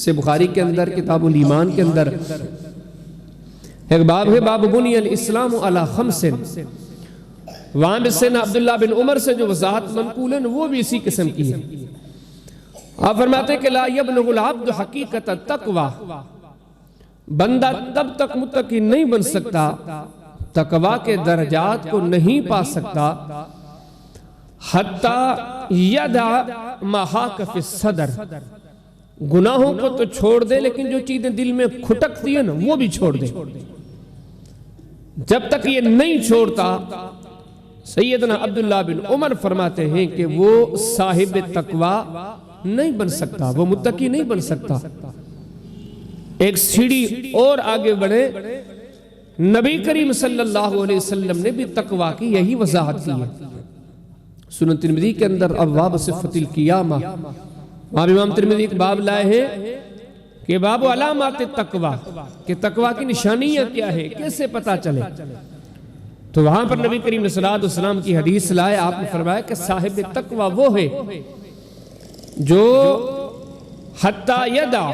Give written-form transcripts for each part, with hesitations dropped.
سے بخاری کے اندر کتاب الایمان کے اندر ایک باب ہے، باب بنی الاسلام علی خمس، وہاں بھی سیدنا عبداللہ بن عمر سے جو وضاحت منقول ہے وہ بھی اسی قسم کی ہے۔ آپ فرماتے ہیں کہ لا یبلغ العبد حقیقت التقوی، بندہ تب تک متقی نہیں بن سکتا، تقوی کے درجات کو نہیں پا سکتا، حتی یدع ما حاک فی الصدر، گناہوں کو تو چھوڑ دے لیکن جو چیزیں دل میں کھٹکتی ہیں نا وہ بھی چھوڑ دے۔ جب تک یہ نہیں چھوڑتا، سیدنا عبداللہ بن عمر فرماتے ہیں کہ وہ صاحب تقوی نہیں بن سکتا، وہ متقی نہیں بن سکتا۔ ایک سیڑھی اور آگے بڑھے، نبی کریم صلی اللہ علیہ وسلم نے بھی تقوی کی یہی وضاحت کی ہے۔ سنن ترمذی کے اندر ابواب صفت القیامہ، وہاں امام ترمذی ایک باب لائے ہیں کہ باب علامات التقوی، کہ تقوی کی نشانیاں کیا ہے، کیسے پتا چلے۔ تو وہاں پر نبی کریم صلی اللہ علیہ وسلم کی حدیث لائے، آپ نے فرمایا کہ صاحب تقوی وہ ہے جو حتی یدع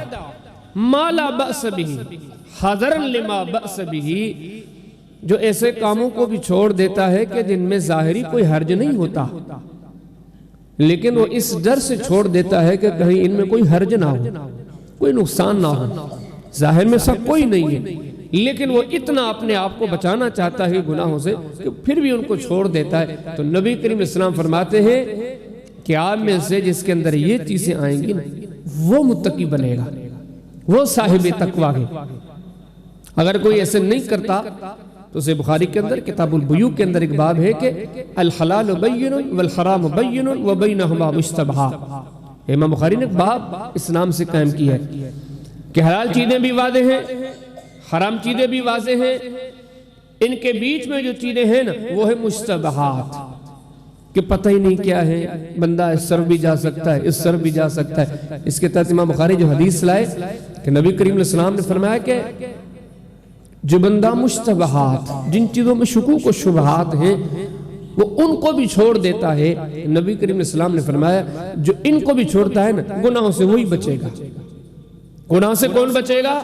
ما لا بأس به حذرا لما بأس به، جو ایسے کاموں کو بھی چھوڑ دیتا ہے کہ جن میں ظاہری کوئی حرج نہیں ہوتا، لیکن وہ اس ڈر سے چھوڑ دیتا ہے کہ کہیں ان میں کوئی حرج نہ ہو، کوئی نقصان نہ ہو، ظاہر میں سب کوئی نہیں ہے، لیکن وہ اتنا اپنے آپ کو بچانا چاہتا ہے گناہوں سے کہ پھر بھی ان کو چھوڑ دیتا ہے۔ تو نبی کریم اسلام فرماتے ہیں کہ آپ میں سے جس کے اندر یہ چیزیں آئیں گی وہ متقی بنے گا، وہ صاحب تقوی ہے۔ اگر کوئی ایسے نہیں کرتا تو اسے بخاری کے اندر کتاب البیوع کے اندر ایک باب ہے کہ الحلال بین والحرام بین وبینہما مشتبہات، امام بخاری نے ایک باب اس نام سے قائم کیا ہے کہ حلال چیزیں بھی واضح ہیں، حرام چیزیں بھی واضح ہیں، ان کے بیچ میں جو چیزیں ہیں نا وہ ہے مشتبہات، کہ پتہ ہی نہیں کیا ہے، بندہ اس طرف بھی جا سکتا ہے، اس طرف بھی جا سکتا ہے۔ اس کے تحت امام بخاری جو حدیث لائے کہ نبی کریم علیہ السلام نے فرمایا کہ جو بندہ مشتبہات، جن چیزوں میں شکوک و شبہات ہیں وہ ان کو بھی چھوڑ دیتا ہے، نبی کریم علیہ السلام نے فرمایا جو ان کو بھی چھوڑتا ہے نا گناہوں سے وہی بچے گا۔ گناہ سے کون بچے گا؟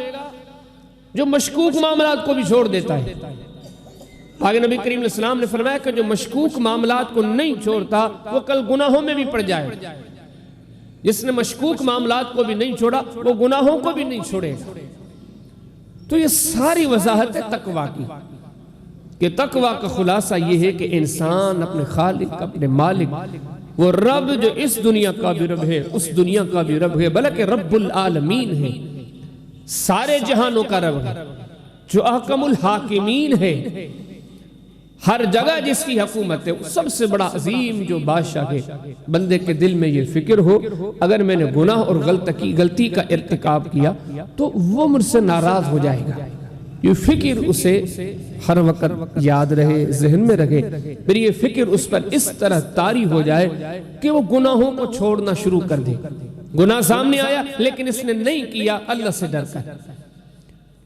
جو مشکوک معاملات کو بھی چھوڑ دیتا ہے۔ آگے نبی کریم علیہ السلام نے فرمایا کہ جو مشکوک معاملات کو نہیں چھوڑتا وہ کل گناہوں میں بھی پڑ جائے، جس نے مشکوک معاملات کو بھی نہیں چھوڑا وہ گناہوں کو بھی نہیں چھوڑے گا۔ تو یہ ساری وضاحت ہے تقوی کی، کہ تقوی کا خلاصہ یہ ہے کہ انسان اپنے خالق، اپنے مالک، وہ رب جو اس دنیا کا بھی رب ہے، اس دنیا کا بھی رب ہے، بلکہ رب العالمین ہے، سارے جہانوں کا رب ہے، جو احکم الحاکمین ہے، ہر جگہ جس کی حکومت ہے، سب سے بڑا عظیم جو بادشاہ ہے۔ بندے کے دل میں یہ فکر ہو اگر میں نے گناہ اور غلطی کا ارتکاب کیا تو وہ مجھ سے ناراض ہو جائے گا، یہ فکر اسے ہر وقت یاد رہے، ذہن میں رہے، پھر یہ فکر اس پر اس طرح طاری ہو جائے کہ وہ گناہوں کو چھوڑنا شروع کر دے۔ گناہ سامنے آیا لیکن اس نے نہیں کیا، اللہ سے ڈر کر۔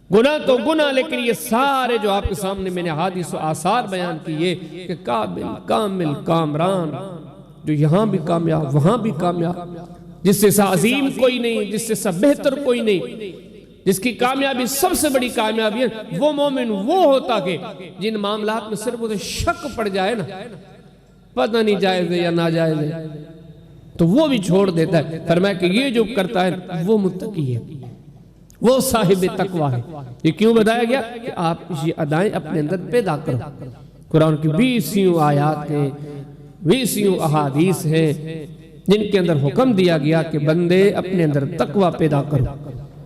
گناہ تو گناہ، لیکن یہ سارے جو آپ کے سامنے میں نے حدیث و آثار بیان کیے کہ قابل، کامل، کامران، جو یہاں بھی کامیاب وہاں بھی کامیاب، جس سے سا عظیم کوئی نہیں، جس سے سا بہتر کوئی نہیں، جس کی کامیابی سب سے بڑی کامیابی ہے، وہ مومن وہ ہوتا کہ جن معاملات میں صرف اسے شک پڑ جائے نا، پتہ نہیں جائز ہے یا ناجائز ہے، تو وہ بھی چھوڑ دیتا ہے۔ فرمایا کہ یہ جو کرتا ہے وہ متقی ہے، وہ صاحب تقوی ہے۔ یہ کیوں بتایا گیا کہ آپ یہ ادائیں اپنے اندر پیدا کرو۔ قرآن کی 20 آیات ہیں، 20 احادیث ہیں جن کے اندر حکم دیا گیا کہ بندے اپنے اندر تقوی پیدا کرو۔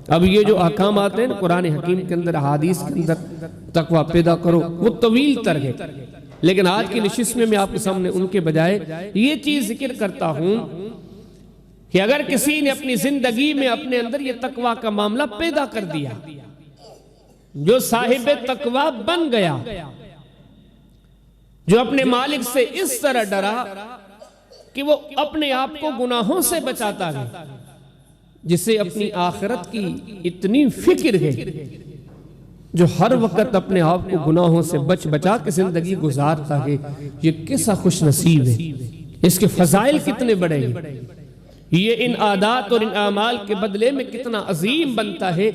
اب یہ جو احکام آتے ہیں قرآن حکیم کے اندر، احادیث کے اندر، تقوی پیدا کرو، وہ طویل تر ہے، لیکن آج کی نشست میں آپ کے سامنے ان کے بجائے یہ چیز ذکر کرتا ہوں کہ اگر کسی نے اپنی زندگی میں اپنے اندر یہ تقوی کا معاملہ پیدا کر دیا، جو صاحب تقوی بن گیا، جو اپنے مالک سے اس طرح ڈرا کہ وہ اپنے آپ کو گناہوں سے بچاتا ہے، جسے اپنی آخرت کی اتنی فکر ہے، جو ہر وقت اپنے آپ کو گناہوں سے بچا کے زندگی گزارتا ہے، یہ کیسا خوش نصیب ہے، اس کے فضائل کتنے بڑے ہیں۔ یہ ان عادات اور ان اعمال کے بدلے میں کتنا عظیم بنتا ہے،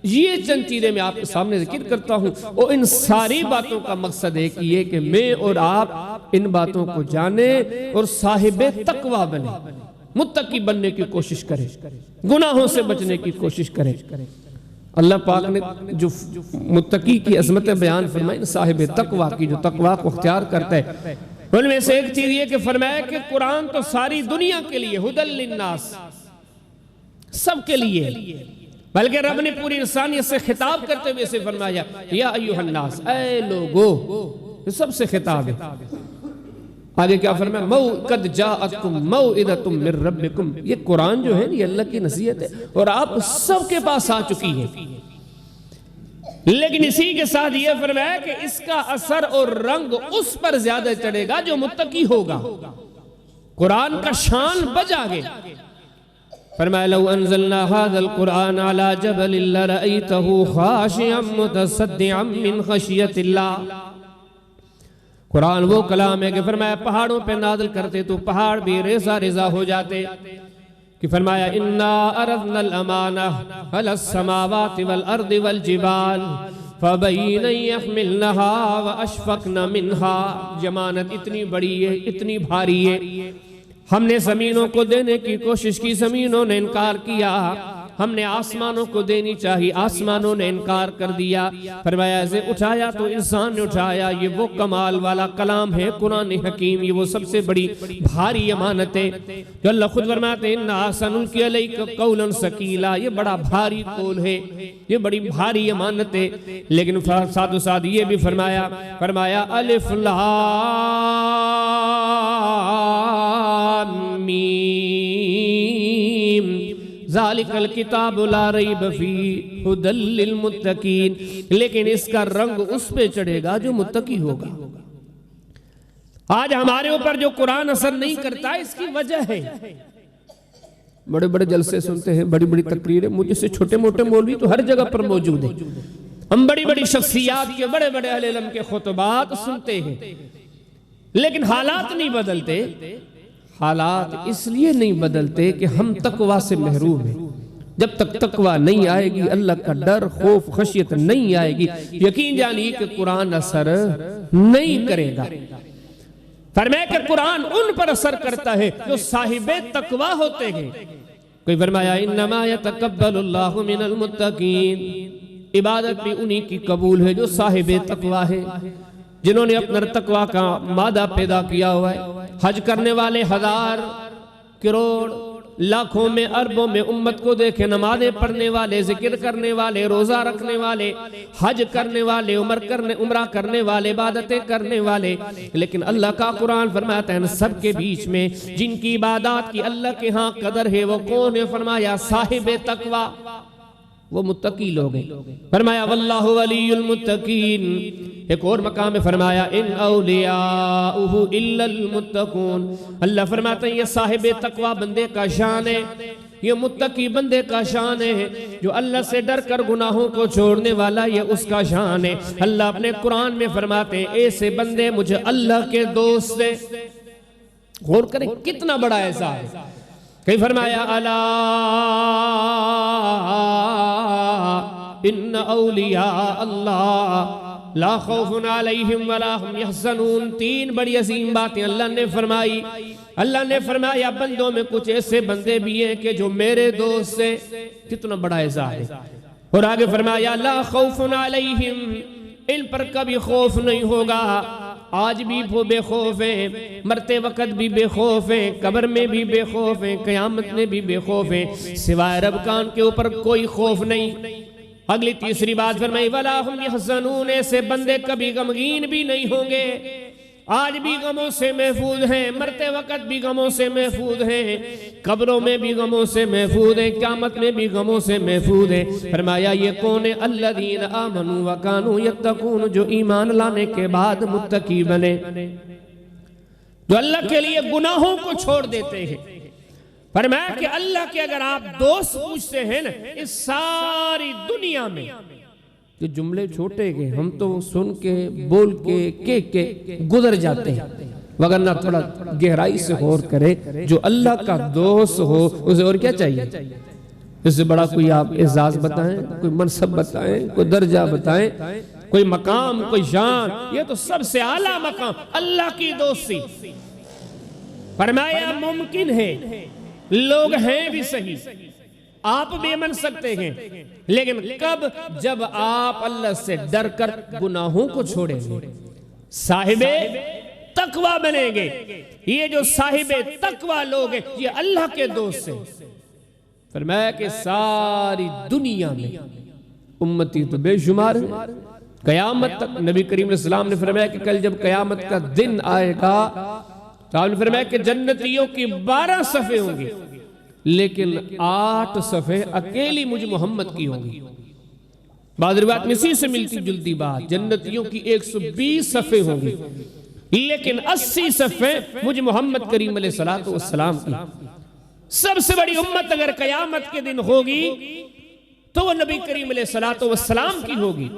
یہ چند چیزیں میں آپ کے سامنے ذکر کرتا ہوں، اور ان ساری باتوں کا مقصد ہے کہ یہ کہ میں اور آپ ان باتوں کو جانیں اور صاحب تقوی بنیں، متقی بننے کی کوشش کریں، گناہوں سے بچنے کی کوشش کریں۔ اللہ پاک نے جو متقی کی عظمت بیان فرمائی، صاحب تقوی کی جو تقوی کو اختیار کرتا ہے، ان میں سے ایک چیز یہ کہ فرمایا کہ قرآن تو ساری دنیا کے لیے ہدی للناس، سب کے لیے، بلکہ رب نے پوری انسانیت سے خطاب کرتے ہوئے سے فرمایا یا ایھا الناس، اے لوگو، یہ سب سے خطاب ہے۔ آگے کیا فرمایا؟ قد جاءتکم موعظۃ من ربکم، یہ قرآن جو ہے یہ اللہ کی نصیحت ہے اور آپ سب کے پاس آ چکی ہے، لیکن اسی کے ساتھ یہ فرمایا کہ اس کا اثر اور رنگ اس پر زیادہ چڑھے گا جو متقی ہوگا، قرآن کا شان بجا گے۔ فرمایا لو انزلنا هذا القرآن على جبل لرأيته خاشعا متصدعا من خشية الله، قرآن وہ کلام ہے کہ فرمایا پہاڑوں پہ نازل کرتے تو پہاڑ بھی ریزہ ریزہ ہو جاتے، کہ فرمایا انا عرضنا الامانہ علی السماوات والارض والجبال فبین یحملنها واشفقن منها، ضمانت اتنی بڑی ہے، اتنی بھاری ہے، ہم نے زمینوں کو دینے کی کوشش کی، زمینوں نے انکار کیا، ہم نے آسمانوں کو دینی چاہی، آسمانوں نے انکار کر دیا، فرمایا اسے اٹھایا تو انسان نے اٹھایا، یہ وہ کمال والا کلام ہے قرآن حکیم، یہ وہ سب سے بڑی بھاری امانت ہے جو اللہ خود فرماتے ہیں انا سنلقی علیک قولا ثقیلا، یہ بڑا بھاری قول ہے، یہ بڑی بھاری امانت ہے، لیکن ساتھ و ساتھ یہ بھی فرمایا الف لام میم ذالک الکتاب لا ریب فیہ ھدی للمتقین، لیکن اس کا رنگ اس پہ چڑھے گا جو متقی ہوگا۔ آج ہمارے اوپر جو قرآن اثر نہیں کرتا اس کی وجہ ہے، بڑے بڑے جلسے سنتے ہیں، بڑی بڑی تقریریں، مجھے سے چھوٹے موٹے مولوی تو ہر جگہ پر موجود ہیں، ہم بڑی بڑی شخصیات کے بڑے بڑے اہل علم کے خطبات سنتے ہیں، لیکن حالات نہیں بدلتے۔ حالات اس لیے نہیں بدلتے کہ ہم تقوی سے محروم ہیں، جب تک تقوی نہیں آئے گی، اللہ کا ڈر، خوف، خشیت نہیں آئے گی، یقین جانیے کہ قرآن اثر نہیں کرے گا۔ فرمایا کہ قرآن ان پر اثر کرتا ہے جو صاحب تقوی ہوتے ہیں۔ کوئی فرمایا انما یتقبل اللہ من المتقین، عبادت بھی انہی کی قبول ہے جو صاحب تقوی ہے، جنہوں نے اپنا تقوی کا مادہ پیدا کیا ہوا ہے۔ حج کرنے والے ہزار کروڑ لاکھوں میں اربوں میں امت کو دیکھیں، نمازیں پڑھنے والے، ذکر کرنے والے، روزہ رکھنے والے، حج کرنے والے، عمرہ کرنے والے، عبادتیں کرنے والے، لیکن اللہ کا قرآن فرماتا ہے سب کے بیچ میں جن کی عبادات کی اللہ کے ہاں قدر ہے وہ کون ہے؟ فرمایا صاحب تقوی، وہ متقی لوگ ہیں۔ فرمایا واللہ ولی المتقین، ایک اور مقام میں فرمایا ان اولیاؤہ الا المتقون، اللہ فرماتا ہے یہ صاحب تقوی بندے کا شان ہے، یہ متقی بندے کا شان ہے، جو اللہ سے ڈر کر گناہوں کو چھوڑنے والا یہ اس کا شان ہے۔ اللہ اپنے قرآن میں فرماتے ہیں ایسے بندے مجھے اللہ کے دوست سے، غور کریں کتنا بڑا احساس ہے۔ کہیں فرمایا الا ان اولیاء اللہ لا خوف علیہم ولا ہم یحزنون، تین بڑی عظیم باتیں اللہ نے فرمائی۔ اللہ نے فرمایا بندوں میں کچھ ایسے بندے بھی ہیں کہ جو میرے دوست ہیں، کتنا بڑا اعزاز ہے۔ اور آگے فرمایا لا خوف علیہم، ان پر کبھی خوف نہیں ہوگا، آج بھی وہ بے خوف ہیں، مرتے وقت بھی بے خوف ہیں، قبر میں بھی بے خوف ہیں، قیامت میں بھی بے خوف ہیں، سوائے رب کا ان کے اوپر کوئی خوف نہیں۔ اگلی تیسری بات فرمائی وَلَا هُمْ يَحْزَنُونَ، ایسے بندے کبھی غمگین بھی نہیں ہوں گے، آج بھی غموں سے محفوظ ہیں، مرتے وقت بھی غموں سے محفوظ ہیں، قبروں میں بھی غموں سے محفوظ ہیں، قیامت میں بھی غموں سے محفوظ ہیں۔ فرمایا یہ کون ہے؟ الذین آمنوا وکانوا یتقون، جو ایمان لانے کے بعد متقی بنے، جو اللہ کے لیے گناہوں کو چھوڑ دیتے ہیں۔ فرمایا کہ اللہ کے اگر آپ دوست پوچھتے ہیں نا، اس ساری دنیا میں جو جملے چھوٹے گئے ہم تو سن کے بول کے گزر جاتے ہیں، وگرنہ تھوڑا گہرائی سے غور کرے، جو اللہ کا دوست ہو اسے اور کیا چاہیے؟ اس سے بڑا کوئی آپ اعزاز بتائیں، کوئی منصب بتائیں، کوئی درجہ بتائیں، کوئی مقام، کوئی شان، یہ تو سب سے اعلیٰ مقام اللہ کی دوستی۔ فرمایا ممکن ہے لوگ ہیں بھی صحیح، آپ بھی بن سکتے ہیں، لیکن کب؟ جب آپ اللہ سے ڈر کر گناہوں کو چھوڑیں گے، صاحب تقوی بنیں گے۔ یہ جو صاحب تقوی لوگ ہیں یہ اللہ کے دوست ہیں۔ فرمایا کہ ساری دنیا میں امتی تو بے شمار ہیں، قیامت تک۔ نبی کریم علیہ السلام نے فرمایا کہ کل جب قیامت کا دن آئے گا تو آپ نے فرمایا کہ جنتیوں کی 12 صفیں ہوں گی، لیکن 8 صفیں اکیلی مجھ محمد کی ہوں گی۔ بعض روایات میں اسی سے ملتی جلتی بات، جنتیوں کی 120 صفیں ہوں گی، لیکن 80 صفیں مجھ محمد کریم علیہ السلام کی۔ سب سے بڑی امت اگر قیامت کے دن ہوگی تو وہ نبی کریم علیہ السلام کی ہوگی۔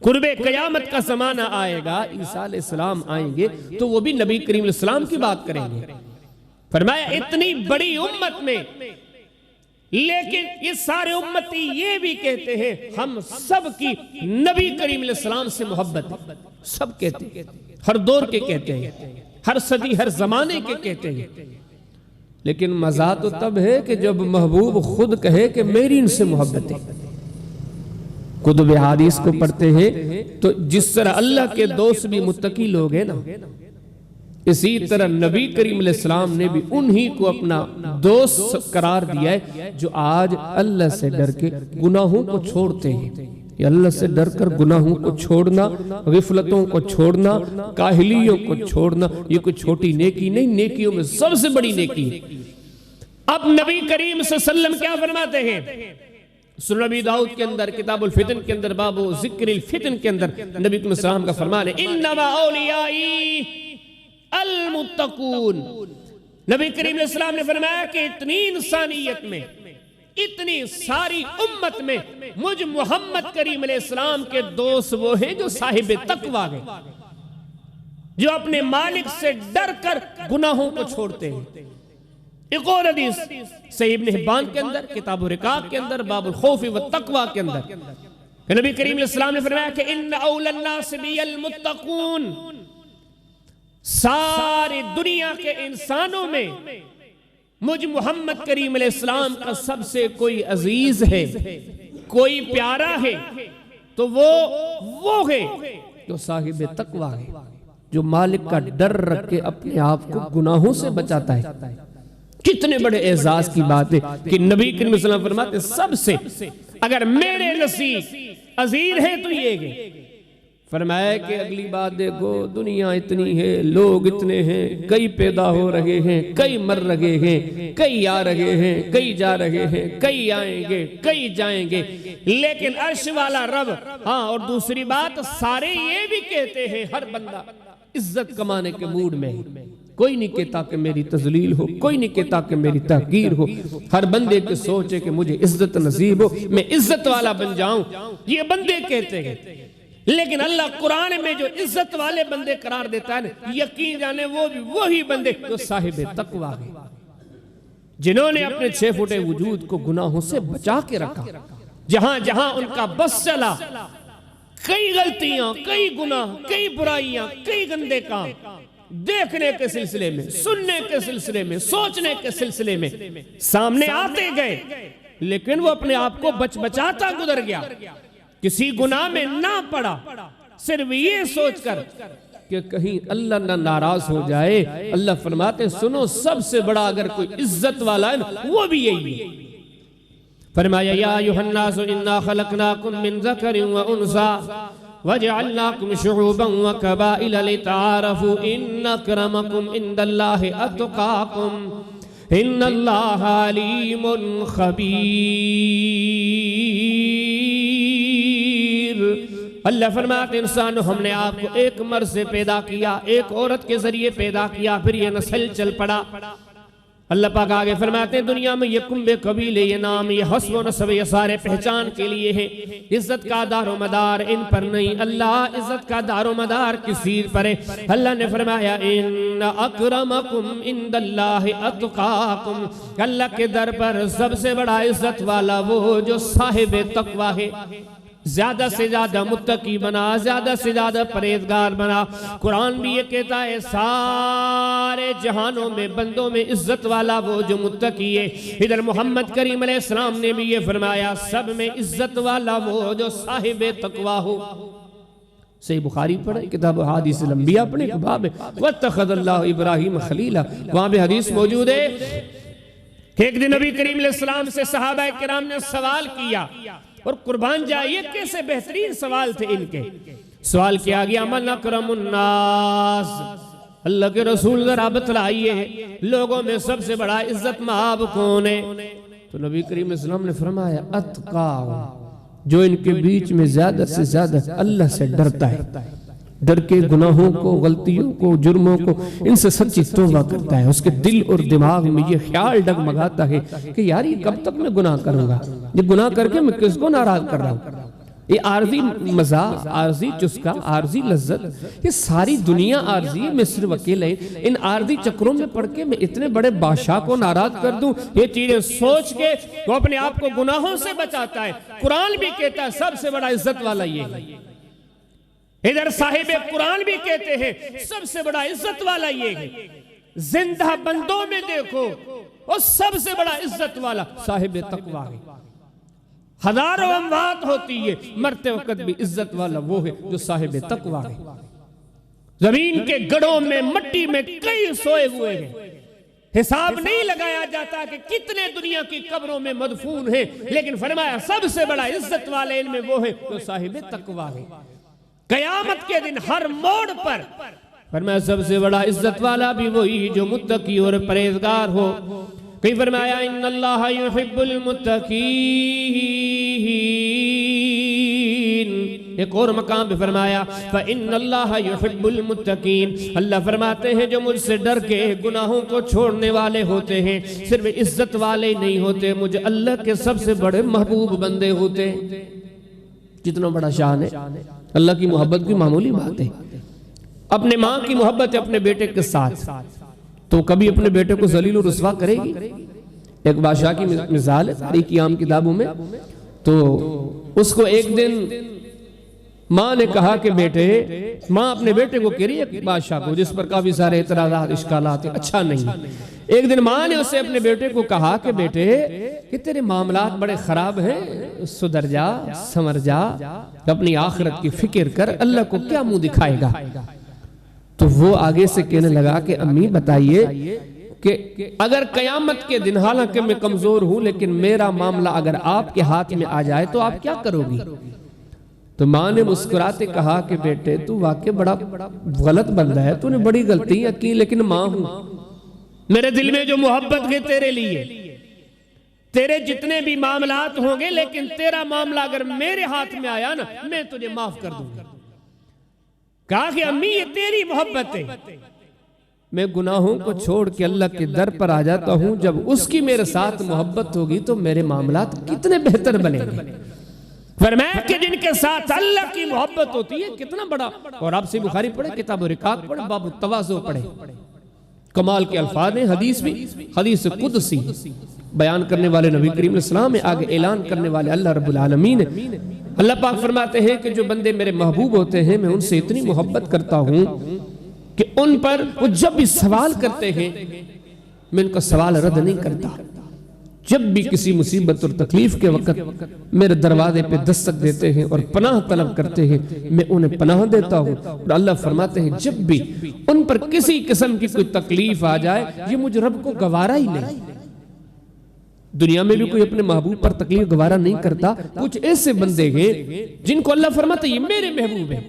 قرب قیامت کا زمانہ آئے گا، عیسیٰ علیہ السلام آئیں گے تو وہ بھی نبی کریم علیہ السلام کی بات کریں گے۔ فرمایا اتنی بڑی امت میں، لیکن یہ سارے امتی یہ بھی کہتے ہیں ہم سب کی نبی کریم علیہ السلام سے محبت ہے۔ سب کہتے ہیں، ہر دور کے کہتے ہیں، ہر صدی ہر زمانے کے کہتے ہیں، لیکن مزہ تو تب ہے کہ جب محبوب خود کہے کہ میری ان سے محبت ہے۔ کتب حدیث کو پڑھتے ہیں تو جس طرح اللہ کے دوست بھی متقی لوگ ہیں نا، اسی طرح نبی کریم علیہ السلام نے بھی انہی کو اپنا دوست قرار دیا ہے جو آج اللہ سے ڈر کے گناہوں کو چھوڑتے ہیں۔ یہ اللہ سے ڈر کر گناہوں کو چھوڑنا، غفلتوں کو چھوڑنا، کاہلیوں کو چھوڑنا، یہ کوئی چھوٹی نیکی نہیں، نیکیوں میں سب سے بڑی نیکی ہے۔ اب نبی کریم صلی اللہ علیہ وسلم کیا فرماتے ہیں؟ سنن ابی داؤد کے اندر کتاب الفتن کے اندر باب ذکر الفتن کے اندر نبی صلی اللہ علیہ وسلم کا فرمان ہے انما اولیائی المتقون۔ نبی کریم علیہ السلام نے فرمایا کہ اتنی انسانیت میں، اتنی ساری امت میں مجھ محمد کریم علیہ السلام کے دوست وہ ہیں جو صاحب تقویٰ ہیں، جو اپنے مالک سے ڈر کر گناہوں کو چھوڑتے ہیں۔ ایک اور حدیث صحیح ابن حبان کے اندر کتاب الرقاق کے اندر باب الخوف والتقوی کے اندر نبی کریم علیہ السلام نے فرمایا کہ ان اولی الناس بی المتقون، ساری دنیا کے انسانوں میں مجھ محمد کریم علیہ السلام کا سب سے کوئی عزیز ہے، کوئی پیارا ہے تو وہ ہے جو صاحب تقویٰ ہے، جو مالک کا ڈر رکھ کے اپنے آپ کو گناہوں سے بچاتا ہے۔ کتنے بڑے اعزاز کی بات ہے کہ نبی کریم صلی اللہ علیہ وسلم فرماتے سب سے اگر میرے نزدیک عزیز ہے تو یہ ہے۔ فرمایا کہ اگلی بات دیکھو، دنیا اتنی ہے، لوگ اتنے ہیں، کئی پیدا ہو رہے ہیں، کئی مر رہے ہیں، کئی آ رہے ہیں، کئی جا رہے ہیں، کئی آئیں گے، کئی جائیں گے، لیکن عرش والا رب، ہاں اور دوسری بات سارے یہ بھی کہتے ہیں ہر بندہ عزت کمانے کے موڈ میں ہے۔ کوئی نہیں کہتا کہ میری تذلیل ہو، کوئی نہیں کہتا کہ میری تحقیر ہو، ہر بندے کے سوچے کہ مجھے عزت نصیب ہو، میں عزت والا بن جاؤں، یہ بندے کہتے ہیں۔ لیکن اللہ قرآن میں جو عزت والے بندے قرار دیتا ہے یقین جانے وہ بھی وہی بندے جو صاحب تقویٰ ہیں، جنہوں نے اپنے 6 فٹے وجود کو گناہوں سے بچا کے رکھا۔ جہاں جہاں ان کا بس چلا، کئی غلطیاں، کئی گناہ، کئی برائیاں، کئی گندے کام دیکھنے کے سلسلے میں، سننے کے سلسلے میں، سوچنے کے سلسلے میں سامنے آتے گئے، لیکن وہ اپنے آپ کو بچاتا گزر گیا، کسی گناہ میں نہ پڑا، صرف یہ سوچ کر کہ کہیں اللہ نہ ناراض ہو جائے۔ اللہ فرماتے سنو، سب سے بڑا اگر کوئی عزت والا ہے وہ بھی یہی ہے۔ فرمایا یا ایھا الناس انا خلقناکم من ذکر و انثی وجعلناکم شعوبا وقبائل لتعارفوا ان اکرمکم عند اللہ اتقاکم ان اللہ علیم خبیر۔ اللہ فرماتے انسان ہم نے آپ کو ایک مرد سے پیدا کیا، ایک عورت کے ذریعے پیدا کیا، پھر یہ نسل چل پڑا، اللہ پاک آگے فرماتے ہیں دنیا میں یہ کنبے قبیلے یہ نام یہ حسب و نسب یہ سارے پہچان کے لیے ہیں، عزت کا دار و مدار ان پر نہیں، اللہ عزت کا دار و مدار کسی پر ہے۔ اللہ نے فرمایا ان اکرمکم عند اللہ اتقاکم، اللہ کے در پر سب سے بڑا عزت والا وہ جو صاحب تقوی ہے، زیادہ سے زیادہ متقی بنا، زیادہ سے زیادہ پرہیزگار بنا۔ قرآن بھی یہ کہتا ہے سارے جہانوں میں بندوں میں عزت والا وہ جو متقی ہے، ادھر محمد کریم علیہ السلام نے بھی یہ فرمایا سب میں عزت والا وہ جو صاحب تقوی ہو۔ صحیح بخاری پڑھیں، کتاب حدیث الانبیاء پڑھیں، باب واتخذ اللہ ابراہیم خلیلا، وہاں بھی حدیث موجود ہے کہ ایک دن نبی کریم علیہ السلام سے صحابہ کرام نے سوال کیا، اور قربان جائیے کیسے بہترین سوال تھے ان کے۔ سوال کیا گیا من اکرم الناس، اللہ کے رسول ذرا بتلائیے لوگوں میں سب سے بڑا عزت مآب کون ہے؟ تو نبی کریم علیہ السلام نے فرمایا اتقا، جو ان کے بیچ میں زیادہ سے زیادہ اللہ سے ڈرتا ہے، ڈر کے گناہوں کو، غلطیوں کو، جرموں کو ان سے سچی توبہ کرتا ہے، اس کے دل اور دماغ میں یہ خیال ڈگمگاتا ہے کہ یار یہ کب تک میں گناہ کروں گا، یہ گناہ کر کے میں کس کو ناراض کر رہا ہوں، یہ عارضی مزہ، عارضی چسکا، عارضی لذت، یہ ساری دنیا عارضی ہے، میں صرف اکیلے ان عارضی چکروں میں پڑھ کے میں اتنے بڑے بادشاہ کو ناراض کر دوں، یہ چیزیں سوچ کے وہ اپنے آپ کو گناہوں سے بچاتا ہے۔ قرآن بھی کہتا ہے سب سے بڑا عزت والا یہ ہے، ادھر صاحب قرآن بھی کہتے ہیں سب سے بڑا عزت والا یہ ہے۔ زندہ بندوں میں دیکھو اور سب سے بڑا عزت والا صاحب تقوی ہے۔ ہزاروں اموات ہوتی ہے، مرتے وقت بھی عزت والا وہ ہے جو صاحب تقوی ہے۔ زمین کے گڑھوں میں مٹی میں کئی سوئے ہوئے ہیں، حساب نہیں لگایا جاتا کہ کتنے دنیا کی قبروں میں مدفون ہیں، لیکن فرمایا سب سے بڑا عزت والے ان میں وہ ہے جو صاحب تقوی ہے۔ قیامت کے دن ہر موڑ پر فرمایا سب سے بڑا عزت والا بھی وہی جو متقی اور پرہیزگار ہو۔ کہیں فرمایا ان اللہ یحب المتقین، ایک اور مقام پہ فرمایا فَإِنَّ اللَّهَ يُحِبُّ الْمُتَّقِينَ، اللہ فرماتے ہیں جو مجھ سے ڈر کے گناہوں کو چھوڑنے والے ہوتے ہیں، صرف عزت والے نہیں ہوتے، مجھے اللہ کے سب سے بڑے محبوب بندے ہوتے ہیں۔ کتنا بڑا شان ہے، اللہ کی محبت کی معمولی بات ہے۔ اپنے ماں کی محبت ہے اپنے بیٹے کے ساتھ، تو کبھی اپنے بیٹے کو ذلیل و رسوا کرے گی؟ ایک بادشاہ کی مثال ہے تاریخ عام کتابوں میں، تو اس کو ایک دن ماں نے کہا کہ بیٹے، ماں اپنے بیٹے کو کہہ رہی ہے بادشاہ کو جس پر کافی سارے اعتراضات اشکالات ہیں، اچھا نہیں۔ ایک دن ماں نے اسے اپنے بیٹے کو کہا کہ بیٹے کہ تیرے معاملات بڑے خراب ہیں، سدھر جا، سمر جا، اپنی آخرت کی فکر کر، اللہ کو کیا منہ دکھائے گا؟ تو وہ آگے سے کہنے لگا کہ امی بتائیے کہ اگر قیامت کے دن، حالانکہ میں کمزور ہوں لیکن میرا معاملہ اگر آپ کے ہاتھ میں آ جائے تو آپ کیا کرو گی؟ تو ماں نے مسکراتے کہا کہ بیٹے تو واقعی بڑا غلط بندہ ہے، تو نے بڑی غلطیاں کی، لیکن ماں ہوں، میرے دل میں جو محبت ہے تیرے لیے، تیرے جتنے بھی معاملات ہوں گے لیکن تیرا معاملہ اگر میرے ہاتھ میں آیا نا میں تجھے معاف کر دوں گا۔ کہا کہ امی یہ تیری محبت ہے، میں گناہوں کو چھوڑ کے اللہ کے در پر آ جاتا ہوں، جب اس کی میرے ساتھ محبت ہوگی تو میرے معاملات کتنے بہتر بنیں گے۔ فرمایا کہ جن کے ساتھ اللہ کی محبت ہوتی ہے کتنا بڑا، اور آپ سے بخاری پڑھے، کتاب رقاق پڑھے، باب التواضع پڑھے، کمال کے الفاظ ہیں، حدیث بھی حدیث قدسی بیان کرنے والے نبی کریم علیہ السلام ہے، آگے اعلان کرنے والے اللہ رب العالمین ہے۔ اللہ پاک فرماتے ہیں کہ جو بندے میرے محبوب ہوتے ہیں میں ان سے اتنی محبت کرتا ہوں کہ ان پر وہ جب بھی سوال کرتے ہیں میں ان کا سوال رد نہیں کرتا، جب بھی کسی مصیبت اور تکلیف کے وقت میرے دروازے پہ دستک دیتے ہیں اور پناہ طلب کرتے ہیں میں انہیں پناہ دیتا ہوں، اور اللہ فرماتے ہیں جب بھی ان پر کسی قسم کی کوئی تکلیف آ جائے یہ مجھ رب کو گوارا ہی نہیں۔ دنیا میں بھی کوئی اپنے محبوب پر تکلیف گوارا نہیں کرتا، کچھ ایسے بندے ہیں جن کو اللہ فرماتا ہے یہ میرے محبوب ہیں،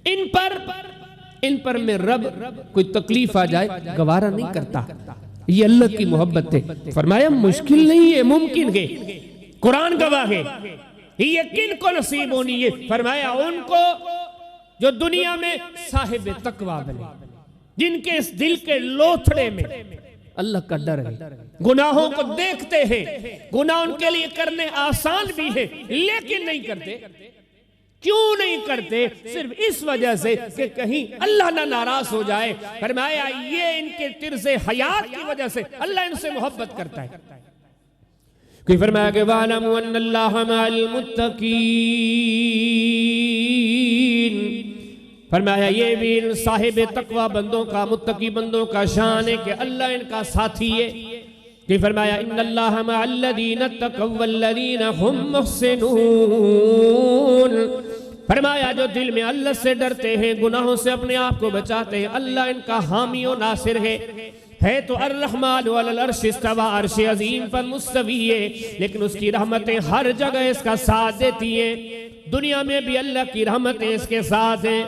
ان پر میں رب کوئی تکلیف آ جائے گوارا نہیں کرتا، یہ اللہ کی محبت ہے۔ فرمایا مشکل نہیں ہے، ممکن ہے، قرآن گواہ ہے، یہ کن کو نصیب ہونی ہے؟ فرمایا ان کو جو دنیا میں صاحب تقوی بنے، جن کے اس دل کے لوتھڑے میں اللہ کا ڈر ہے. گناہوں کو دیکھتے ہیں, گناہ ان کے لیے کرنے آسان بھی ہے لیکن نہیں کرتے. کیوں نہیں کرتے؟ صرف اس وجہ سے کہ کہیں اللہ نہ ناراض ہو جائے. فرمایا یہ ان کے طرز حیات کی وجہ سے اللہ ان سے محبت کرتا ہے. کہ فرمایا کہ وَعْلَمُوا أَنَّ اللَّهَ مَعَ الْمُتَّقِينَ. فرمایا یہ بھی ان صاحب تقوی بندوں کا, متقی بندوں کا شان ہے کہ اللہ ان کا ساتھی ہے. کہ فرمایا ان اللہ مع الذین اتقوا والذین هم محسنون. فرمایا جو دل میں اللہ سے ڈرتے ہیں, گناہوں سے اپنے آپ کو بچاتے ہیں, اللہ ان کا حامی و ناصر ہے. تو الرحمن علی العرش استوى, عرش عظیم پر مستوی ہے, لیکن اس کی رحمتیں ہر جگہ اس کا ساتھ دیتی ہیں. دنیا میں بھی اللہ کی رحمتیں اس کے ساتھ ہیں.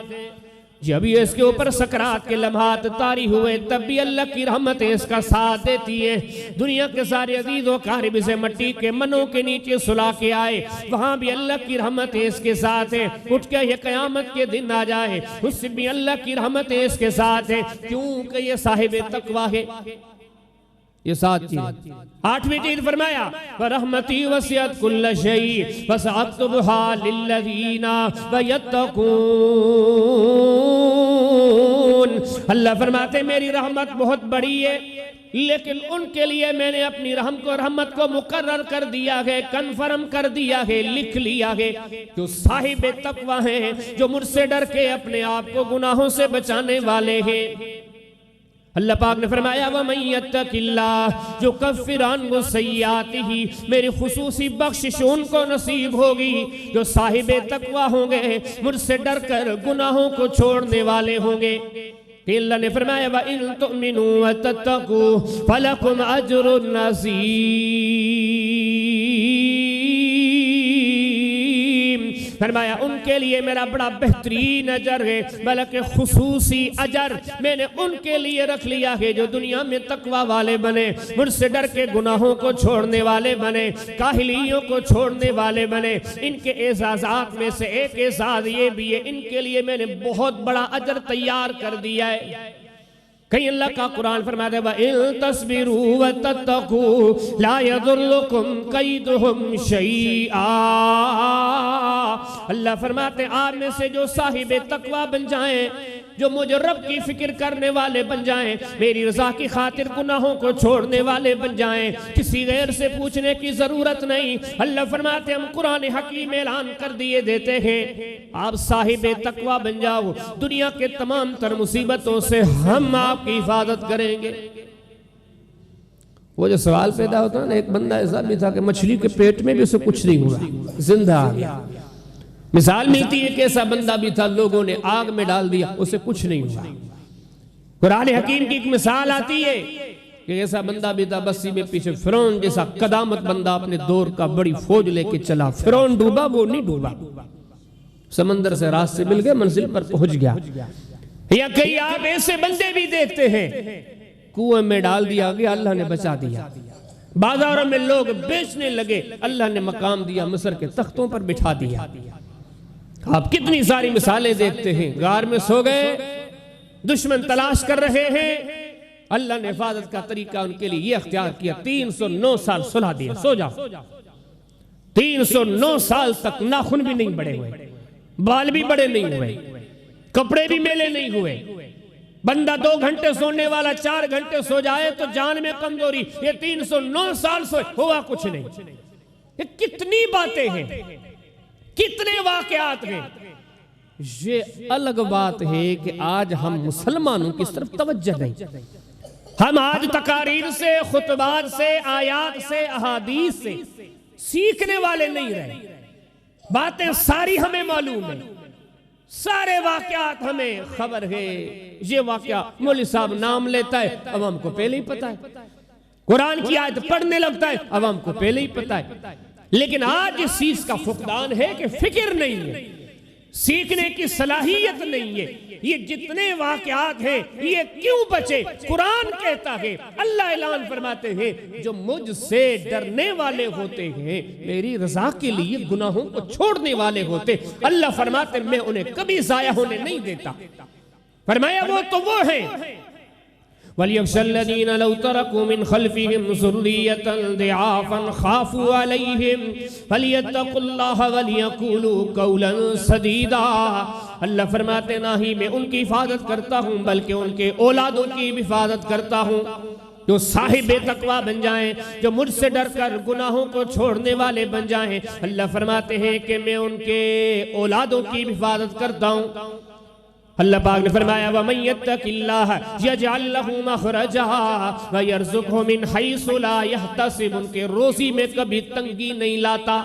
جب یہ اس کے اوپر سکرات کے لمحات طاری ہوئے تب بھی اللہ کی رحمتیں اس کا ساتھ دیتی ہیں. دنیا کے سارے عزیز و اقارب اسے مٹی کے منوں کے نیچے سلا کے آئے, وہاں بھی اللہ کی رحمتیں اس کے ساتھ ہیں. اٹھ کے یہ قیامت کے دن آ جائے, اس سے بھی اللہ کی رحمتیں اس کے ساتھ ہیں, کیونکہ یہ صاحب تقوی ہے. یہ سات چیزیں. آٹھویں چیز فرمایا وَرَحْمَتِي وَسِعَتْ كُلَّ شَيْءٍ فَسَأَكْتُبُهَا لِلَّذِينَ وَيَتَّقُونَ. اللہ فرماتے میری رحمت بہت بڑی ہے, لیکن ان کے لیے میں نے اپنی رحمت کو مقرر کر دیا ہے, کنفرم کر دیا ہے, لکھ لیا ہے. جو صاحب تقوی ہیں, جو مجھ سے ڈر کے اپنے آپ کو گناہوں سے بچانے والے ہیں. اللہ پاک نے فرمایا وَمَن يَتَّقِ اللَّهَ يُكَفِّرْ عَنْهُ سَيِّئَاتِهِ. میری خصوصی بخشش ان کو نصیب ہوگی جو صاحب تقوی ہوں گے, مجھ سے ڈر کر گناہوں کو چھوڑنے والے ہوں گے. کہ اللہ نے فرمایا وَإِن تُؤْمِنُوا وَتَتَّقُوا فَلَكُمْ أَجْرٌ عَظِيمٌ. فرمایا ان کے لیے میرا بڑا بہترین اجر ہے, بلکہ خصوصی اجر میں نے ان کے لیے رکھ لیا ہے جو دنیا میں تقوی والے بنے, مجھ سے ڈر کے گناہوں کو چھوڑنے والے بنے, کاہلیوں کو چھوڑنے والے بنے. ان کے اعزازات میں سے ایک اعزاز یہ بھی ہے, ان کے لیے میں نے بہت بڑا اجر تیار کر دیا ہے. کہیں اللہ کا قرآن فرماتا ہے وَإِن تَصْبِرُوا وَتَتَّقُوا لَا يَضُرُّكُمْ كَيْدُهُمْ شَيْئًا. اللہ فرماتے ہیں آپ میں سے جو صاحب تقوی بن جائیں, جو مجھے رب کی فکر کرنے والے بن جائیں, میری رضا کی خاطر گناہوں کو چھوڑنے والے بن جائیں, کسی غیر سے پوچھنے کی ضرورت نہیں. اللہ فرماتے ہم قرآن حکیم اعلان کر دیے دیتے ہیں آپ صاحب تقوی بن جاؤ, دنیا کے تمام تر مصیبتوں سے ہم آپ کی حفاظت کریں گے. وہ جو سوال پیدا ہوتا ہے نا, ایک بندہ ایسا بھی تھا کہ مچھلی کے پیٹ میں بھی اسے کچھ نہیں ہوا, زندہ آ گیا. مثال ملتی ہے کہ ایسا بندہ بھی تھا لوگوں نے آگ میں ڈال دیا, اسے کچھ نہیں ہوا. قرآن حکیم کی ایک مثال آتی ہے کہ ایسا بندہ بھی تھا بستی میں پیچھے فرعون جیسا قدامت بندہ اپنے دور کا بڑی فوج لے کے چلا. فرعون ڈوبا, وہ نہیں ڈوبا, سمندر سے راستے مل گئے, منزل پر پہنچ گیا. یا کئی آپ ایسے بندے بھی دیکھتے ہیں کنویں میں ڈال دیا گیا, اللہ نے بچا دیا. بازاروں میں لوگ بیچنے لگے, اللہ نے مقام دیا, مصر کے تختوں پر بٹھا دیا. آپ کتنی ساری مثالیں دیکھتے ہیں. غار میں سو گئے, دشمن تلاش کر رہے ہیں, اللہ نے حفاظت کا طریقہ ان کے لیے یہ اختیار کیا, 309 سال سلا دیا, سو جاؤ. 309 سال تک ناخن بھی نہیں بڑے ہوئے, بال بھی بڑے نہیں ہوئے, کپڑے بھی میلے نہیں ہوئے. بندہ 2 گھنٹے سونے والا 4 گھنٹے سو جائے تو جان میں کمزوری, یہ 309 سال سوئے, ہوا کچھ نہیں. یہ کتنی باتیں ہیں, کتنے واقعات ہیں. یہ الگ بات ہے کہ آج ہم مسلمانوں کی طرف توجہ نہیں. ہم آج تقاریر سے, خطبات سے, آیات سے, احادیث سے سیکھنے والے نہیں رہے. باتیں ساری ہمیں معلوم ہیں, سارے واقعات ہمیں خبر ہے. یہ واقعہ مولوی صاحب نام لیتا ہے, عوام کو پہلے ہی پتا ہے. قرآن کی آیت پڑھنے لگتا ہے, عوام کو پہلے ہی پتا ہے. لیکن آج اس چیز کا فقدان ہے کہ فکر نہیں ہے, سیکھنے کی صلاحیت نہیں ہے. یہ جتنے واقعات ہیں یہ کیوں بچے؟ قرآن کہتا ہے, اللہ اعلان فرماتے ہیں جو مجھ سے ڈرنے والے ہوتے ہیں, میری رضا کے لیے گناہوں کو چھوڑنے والے ہوتے, اللہ فرماتے ہیں میں انہیں کبھی ضائع ہونے نہیں دیتا. فرمایا وہ تو وہ ہیں وَلْيَخْشَ الَّذِينَ لَوْ تَرَكُوا مِنْ خَلْفِهِمْ ذُرِّيَّةً ضِعَافًا خَافُوا عَلَيْهِمْ فَلْيَتَّقُوا اللَّهَ وَلْيَقُولُوا قَوْلًا سَدِيدًا۔ اللہ فرماتے نہ ہی میں ان کی حفاظت کرتا ہوں بلکہ ان کے اولادوں کی بھی حفاظت کرتا ہوں جو صاحب تقوی بن جائیں، جو مجھ سے ڈر کر گناہوں کو چھوڑنے والے بن جائیں۔ اللہ فرماتے ہیں کہ میں ان کے اولادوں کی بھی حفاظت کرتا ہوں۔ اللہ پاک نے فرمایا وَمَن يَتَّقِ اللَّهَ يَجْعَل لَّهُ مَخْرَجًا وَيَرْزُقْهُ مِنْ حَيْثُ لَا يَحْتَسِبُ، ان کے روزی میں کبھی تنگی نہیں لاتا۔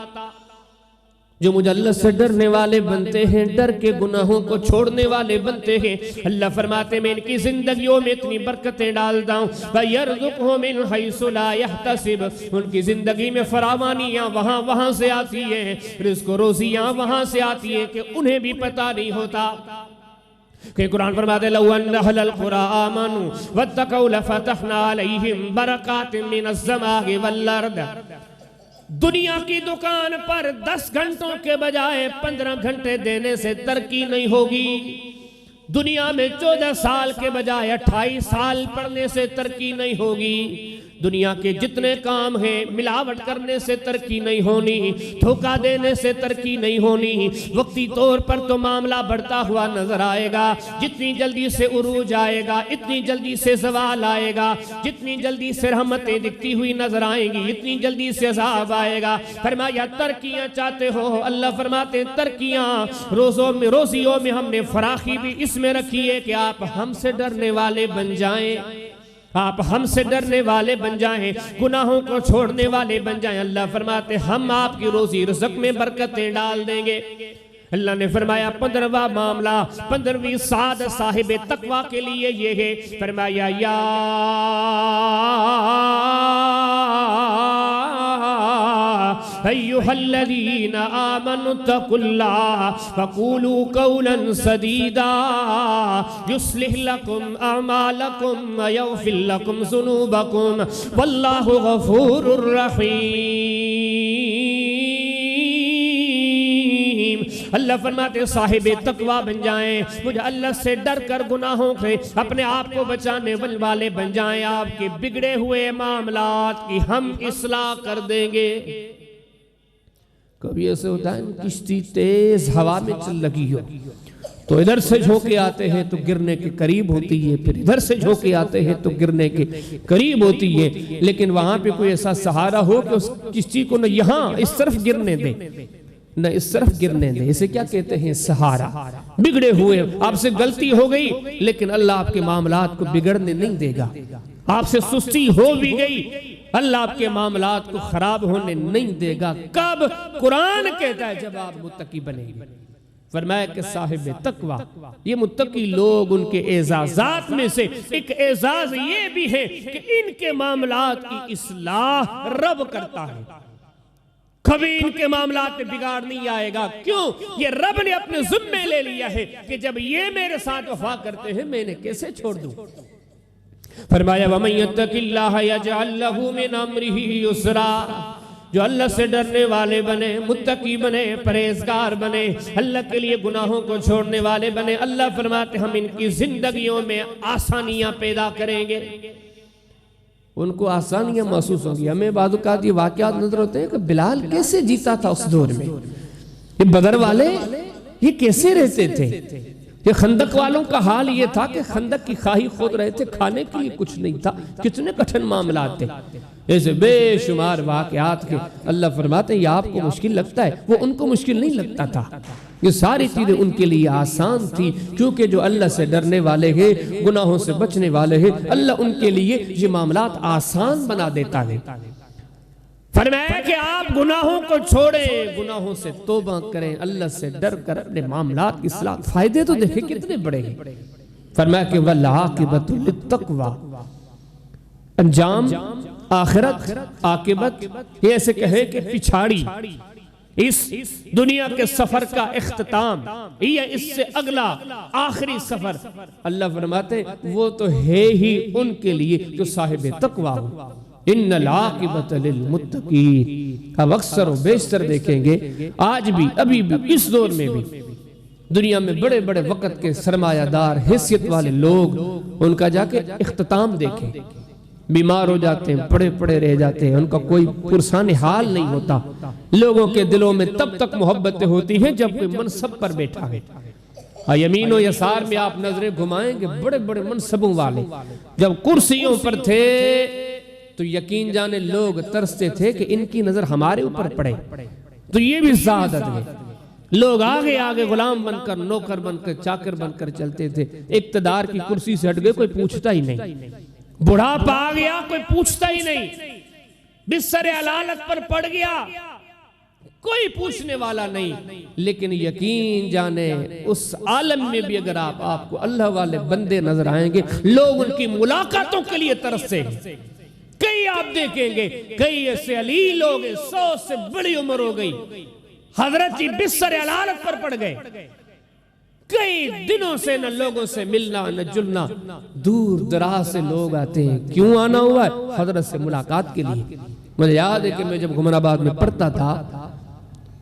جو مجھے اللہ سے ڈرنے والے بنتے ہیں، ڈر کے گناہوں کو چھوڑنے والے بنتے ہیں، اللہ فرماتے میں ان کی زندگیوں میں اتنی برکتیں ڈالتا ہوں۔ وَيَرْزُقْهُ مِنْ حَيْثُ لَا يَحْتَسِبُ، ان کی زندگی میں فراوانیاں وہاں سے آتی ہیں، رزق و روزیاں وہاں سے آتی ہیں کہ انہیں بھی پتہ نہیں ہوتا۔ کہ قرآن فرماتے لَوْ أَنَّ أَهْلَ الْقُرَىٰ آمَنُوا وَاتَّقَوْا لَفَتَحْنَا عَلَيْهِمْ بَرَكَاتٍ مِّنَ السَّمَاءِ وَالْأَرْضِ۔ دنیا کی دکان پر 10 گھنٹوں کے بجائے 15 گھنٹے دینے سے ترقی نہیں ہوگی، دنیا میں 14 سال کے بجائے 28 سال پڑھنے سے ترقی نہیں ہوگی، دنیا کے جتنے کام ہیں ملاوٹ کرنے سے ترقی نہیں ہونی، دھوکہ دینے سے ترقی نہیں ہونی۔ وقتی طور پر تو معاملہ بڑھتا ہوا نظر آئے گا، جتنی جلدی سے عروج آئے گا اتنی جلدی سے زوال آئے گا، جتنی جلدی سے رحمتیں دکھتی ہوئی نظر آئیں گی اتنی جلدی سے عذاب آئے گا۔ فرمایا ترقیاں چاہتے ہو، اللہ فرماتے ہیں ترقیاں روزیوں میں ہم نے فراخی بھی اس میں رکھی ہے کہ آپ ہم سے ڈرنے والے بن جائیں، آپ ہم سے ڈرنے والے بن جائیں، گناہوں کو چھوڑنے والے بن جائیں۔ اللہ فرماتے ہم آپ کی روزی رزق میں برکتیں ڈال دیں گے۔ اللہ نے فرمایا 15واں معاملہ، 15ویں سعادت صاحب تقوی کے لیے یہ ہے، فرمایا یا ایھا الذین آمنوا اتقوا اللہ وقولوا قولا سدیدا یصلح لکم اعمالکم ویغفر لکم ذنوبکم واللہ غفور رحیم۔ اللہ فرماتے صاحب تقوی بن جائیں، مجھے اللہ سے ڈر کر گناہوں سے اپنے آپ کو بچانے والے بن جائیں، آپ کے بگڑے ہوئے معاملات کی ہم اصلاح کر دیں گے۔ کبھی ایسے ہوتا ہے کشتی تیز ہوا میں چل لگی ہو تو ادھر سے جھونکے آتے ہیں تو گرنے کے قریب ہوتی ہے، پھر ادھر سے جھونکے آتے ہیں تو گرنے کے قریب ہوتی ہے، لیکن وہاں پہ کوئی ایسا سہارا ہو کہ اس کشتی کو نہ یہاں اس طرف گرنے دے نہ اس طرف گرنے دے۔ اسے کیا کہتے ہیں؟ سہارا۔ بگڑے ہوئے، آپ سے غلطی ہو گئی لیکن اللہ آپ کے معاملات کو بگڑنے نہیں دے گا، آپ سے سستی ہو بھی گئی اللہ آپ کے معاملات کو خراب ہونے نہیں دے گا۔ کب؟ قرآن کہتا ہے جب آپ متقی بنیں گے۔ فرمایا کہ صاحب تقوی، یہ متقی لوگ ان کے اعزازات میں سے ایک اعزاز یہ بھی ہے کہ ان کے معاملات کی اصلاح رب کرتا ہے، کبھی ان کے معاملات میں بگاڑ نہیں آئے گا۔ کیوں؟ یہ رب نے اپنے ذمہ لے لیا ہے کہ جب یہ میرے ساتھ وفا کرتے ہیں میں انہیں کیسے چھوڑ دوں۔ فرمایا وَمَن يَتَّقِ اللَّهَ يَجْعَل لَّهُ مِنْ أَمْرِهِ يُسْرًا، جو اللہ سے ڈرنے والے بنے، متقی بنے، پرہیزگار بنے، اللہ کے لیے گناہوں کو چھوڑنے والے بنے، اللہ فرماتے ہم ان کی زندگیوں میں آسانیاں پیدا کریں گے، ان کو آسانیاں محسوس ہوں گی۔ ہمیں بعض اوقات یہ واقعات نظر ہوتے ہیں کہ بلال کیسے جیتا تھا اس دور میں، یہ بدر والے یہ کیسے رہتے تھے، یہ خندق والوں کا حال یہ تھا کہ خندق کی خواہی خود رہے تھے، کھانے کے لیے کچھ نہیں تھا، کتنے کٹھن معاملات تھے، ایسے بے شمار واقعات کے اللہ فرماتے ہیں یہ آپ کو مشکل لگتا ہے، وہ ان کو مشکل نہیں لگتا تھا، یہ ساری چیزیں ان کے لیے آسان تھی، کیونکہ جو اللہ سے ڈرنے والے ہیں، گناہوں سے بچنے والے ہیں، اللہ ان کے لیے یہ معاملات آسان بنا دیتا ہے۔ فرمایا کہ آپ گناہوں کو چھوڑیں، گناہوں سے توبہ کریں، اللہ سے ڈر کر اپنے معاملات کی اصلاح۔ فائدے تو دیکھیں کتنے بڑے ہیں۔ فرمایا کہ وَالْعَاقِبَةُ لِلتَّقْوَىٰ، انجام، آخرت، عاقبت، یہ ایسے کہے کہ پچھاڑی اس دنیا کے سفر کا اختتام، یہ اس سے اگلا آخری سفر، اللہ فرماتے ہیں وہ تو ہے ہی ان کے لیے جو صاحب تقویٰ ہو۔ ان العاقبۃ للمتقین، اب اکثر و بیشتر دیکھیں گے آج بھی ابھی بھی اس دور میں بھی دنیا میں بڑے بڑے وقت کے سرمایہ دار حیثیت والے لوگ ان کا جا کے اختتام دیکھیں، بیمار ہو جاتے ہیں، پڑے پڑے رہ جاتے ہیں، ان کا کوئی پرسان حال نہیں ہوتا۔ لوگوں کے دلوں میں تب تک محبتیں ہوتی ہیں جب کوئی منصب پر بیٹھا ہے۔ یمین و یسار میں آپ نظریں گھمائیں گے، بڑے بڑے منصبوں والے جب کرسیوں پر تھے تو یقین جانے لوگ ترستے تھے کہ ان کی نظر ہمارے اوپر پڑے تو یہ بھی سعادت ہے۔ لوگ آگے آگے غلام بن کر، نوکر بن کر، چاکر بن کر چلتے تھے، اقتدار کی کرسی سے ہٹ گئے کوئی پوچھتا ہی نہیں، بڑھاپا آ گیا کوئی پوچھتا ہی نہیں، بستر علالت پر پڑ گیا کوئی پوچھنے والا نہیں۔ لیکن یقین جانے اس عالم میں بھی اگر آپ کو اللہ والے بندے نظر آئیں گے، لوگ ان کی ملاقاتوں کے لیے ترستے ہیں۔ کئی آپ دیکھیں گے، کئی ایسے علی لوگ 100 سے بڑی عمر ہو گئی، حضرت جی بستر علالت پر پڑ گئے، کئی دنوں سے نہ لوگوں سے ملنا نہ جلنا، دور دراز سے لوگ آتے ہیں۔ کیوں آنا ہوا ہے؟ حضرت سے ملاقات کے لیے۔ مجھے یاد ہے کہ میں جب گھمر آباد میں پڑھتا تھا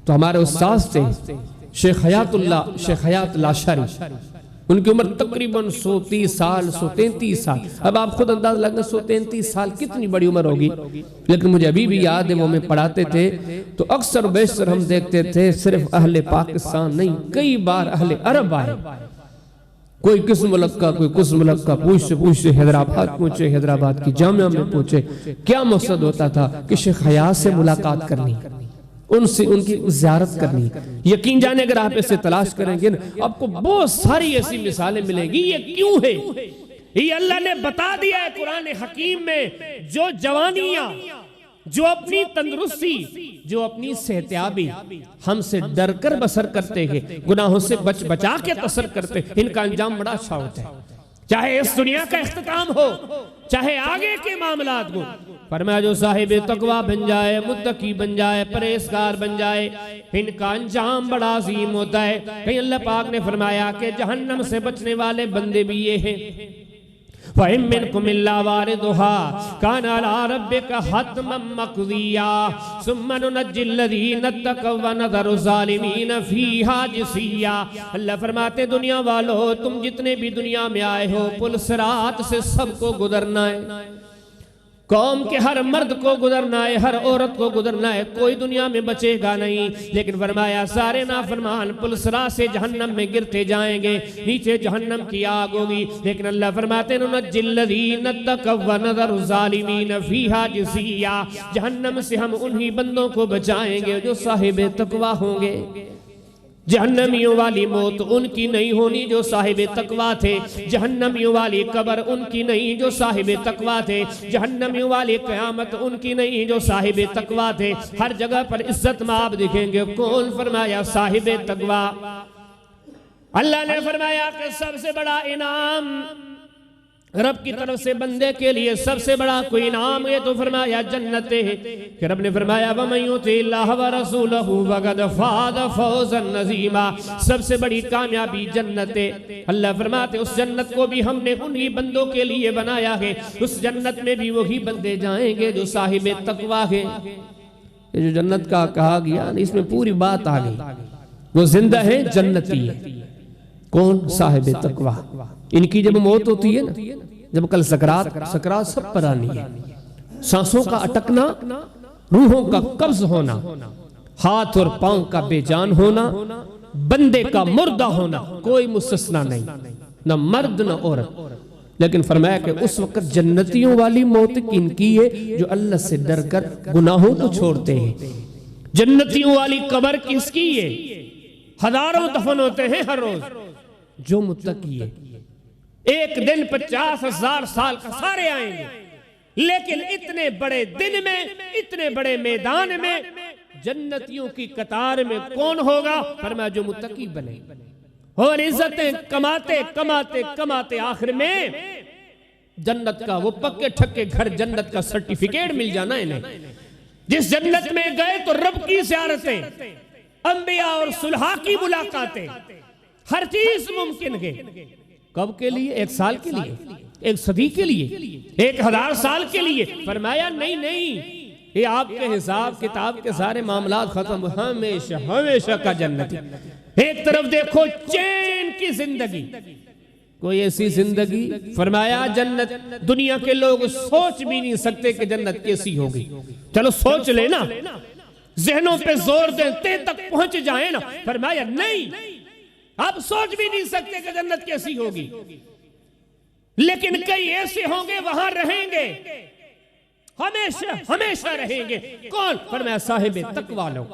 تو ہمارے استاذ تھے شیخ حیات اللہ شاری، ان کی عمر تقریباً 130 سال 133 سال۔ اب آپ خود انداز لگیں 133 سال کتنی بڑی عمر ہوگی، لیکن مجھے ابھی بھی یاد ہے وہ میں پڑھاتے تھے تو اکثر بیشتر ہم دیکھتے تھے صرف اہل پاکستان نہیں، کئی بار اہل عرب آئے، کوئی کس ملک کا کوئی کس ملک کا، پوچھتے حیدرآباد پہنچے، حیدرآباد کی جامعہ میں پہنچے۔ کیا مقصد ہوتا تھا کہ شیخ حیات سے ملاقات کرنی، ان سے ان کی زیارت کرنی۔ یقین جانے اگر آپ اسے تلاش کریں گے آپ کو بہت ساری ایسی مثالیں ملیں گی۔ یہ کیوں ہے؟ یہ اللہ نے بتا دیا ہے قرآن حکیم میں، جو جوانیاں، جو اپنی تندرستی، جو اپنی صحتیابی ہم سے ڈر کر بسر کرتے ہیں، گناہوں سے بچا کے بسر کرتے ہیں، ان کا انجام بڑا اچھا ہوتا ہے۔ چاہے اس دنیا کا اختتام ہو، چاہے آگے کے معاملات ہو، فرمایا جو صاحب تقوی بن جائے، متقی بن جائے، پرہیزگار بن جائے، ان کا انجام بڑا عظیم ہوتا ہے۔ کہیں اللہ پاک نے فرمایا کہ جہنم سے بچنے والے بندے بھی یہ ہیں، وَإِن مِّنكُمْ إِلَّا وَارِدُهَا كَانَ عَلَىٰ رَبِّكَ حَتْمًا مَّقْضِيًّا ثُمَّ نُنَجِّي الَّذِينَ اتَّقَوْا وَنَذَرُ الظَّالِمِينَ فِيهَا جِثِيًّا۔ اللہ فرماتے دنیا والو، تم جتنے بھی دنیا میں آئے ہو، پل صراط سے سب کو گزرنا ہے، قوم کے ہر مرد کو گزرنا ہے، ہر عورت کو گزرنا ہے، کوئی دنیا میں بچے گا نہیں۔ لیکن فرمایا سارے نافرمان پل صراط سے جہنم میں گرتے جائیں گے، نیچے جہنم کی آگ ہوگی۔ لیکن اللہ فرماتے نُنَجِّي الَّذِينَ اتَّقَوْا وَنَذَرُ الظَّالِمِينَ فِيهَا جِثِيًّا۔ جہنم سے ہم انہی بندوں کو بچائیں گے جو صاحب تقوی ہوں گے۔ جہنمیوں والی موت ان کی نہیں ہونی جو صاحب تقوی تھے، جہنمیوں والی قبر ان کی نہیں جو صاحب تقوی تھے، جہنمیوں والی قیامت ان کی نہیں جو صاحب تقوی تھے۔ ہر جگہ پر عزت مآب دکھیں گے، کون؟ فرمایا صاحب تقوی۔ اللہ نے فرمایا کہ سب سے بڑا انعام رب کی طرف سے بندے کے لیے سب سے بڑا کوئی انعام ہے تو فرمایا جنت ہے، کہ رب نے فرمایا وَمَن يُطِعِ اللَّهَ وَرَسُولَهُ فَقَدْ فَازَ فَوْزًا عَظِيمًا۔ سب سے بڑی کامیابی جنت ہے۔ اللہ فرماتے اس جنت کو بھی ہم نے انہی بندوں کے لیے بنایا ہے، اس جنت میں بھی وہی بندے جائیں گے جو صاحب تقوی ہیں۔ یہ جو جنت کا کہا گیا اس میں پوری بات آ گئی، وہ زندہ ہے، جنتی ہے۔ کون؟ صاحب تقوی۔ ان کی جب موت ہوتی ہے نا، جب کل سکرات سب پر آنی ہے، سانسوں کا اٹکنا، روحوں کا قبض ہونا، ہاتھ اور پاؤں کا بے جان ہونا، بندے کا مردہ ہونا، کوئی مستثنا نہیں، نہ مرد نہ عورت۔ لیکن فرمایا کہ اس وقت جنتیوں والی موت کن کی ہے؟ جو اللہ سے ڈر کر گناہوں کو چھوڑتے ہیں۔ جنتیوں والی قبر کس کی ہے؟ ہزاروں دفن ہوتے ہیں ہر روز، جو متقی ہے ایک دن 50,000 سال کا سارے آئیں گے، لیکن اتنے بڑے دن میں، اتنے بڑے میدان میں، جنتیوں کی قطار میں کون ہوگا؟ فرمایا جو متقی بنے، اور عزتیں کماتے کماتے کماتے آخر میں جنت کا وہ پکے ٹھکے گھر، جنت کا سرٹیفکیٹ مل جانا انہیں۔ جس جنت میں گئے تو رب کی زیارتیں، انبیاء اور صلحاء کی ملاقاتیں، ہر چیز ممکن ہے۔ کب کے لیے؟ 1 سال کے لیے، 1 صدی کے لیے، 1000 سال کے لیے؟ فرمایا نہیں، یہ آپ کے حساب کتاب کے سارے معاملات ختم، ہمیشہ ہمیشہ کا جنت ہے۔ ایک طرف دیکھو چین کی زندگی، کوئی ایسی زندگی، فرمایا جنت دنیا کے لوگ سوچ بھی نہیں سکتے کہ جنت کیسی ہوگی. چلو سوچ لینا، ذہنوں پہ زور دیں، تے تک پہنچ جائیں نا. فرمایا نہیں، آپ سوچ بھی نہیں سکتے کہ جنت کیسی ہوگی، لیکن کئی ایسے ہوں گے وہاں رہیں گے، ہمیشہ رہیں گے. کون؟ فرمایا صاحب تقوی لوگ.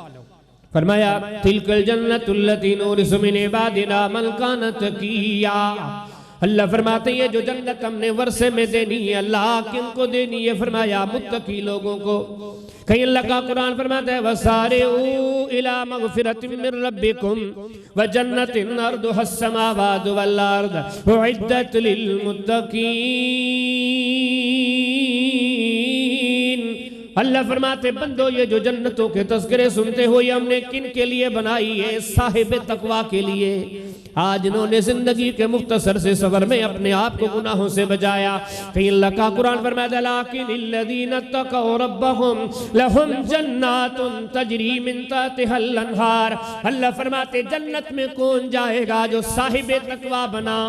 فرمایا تلک الجنت التی نورث من عبادنا من کان تقیا. اللہ فرماتے ہیں جو جنت ہم نے ورثے میں دینی ہے، اللہ کن کو دینی ہے؟ فرمایا متقی لوگوں کو. کہیں اللہ کا قرآن فرماتا ہے وَسَارِعُوا إِلَىٰ مَغْفِرَةٍ مِّن رَبِّكُمْ وَجَنَّةٍ عَرْضُهَا السَّمَاوَاتُ وَالْأَرْضُ أُعِدَّتْ لِلْمُتَّقِينَ. اللہ فرماتے بندو یہ جو جنتوں کے تذکرے سنتے ہو یہ ہم نے کن کے لیے بنائی ہے؟ صاحب تقوی کے لیے. آج انہوں نے زندگی کے مختصر سے سفر میں اپنے آپ کو گناہوں سے بچایا. کہیں اللہ کا قرآن فرماتا ہے لیکن الذین اتقوا ربهم لهم جنات تجری من تحتها الانہار. اللہ فرماتے جنت میں کون جائے گا؟ جو صاحب تقوی بنا.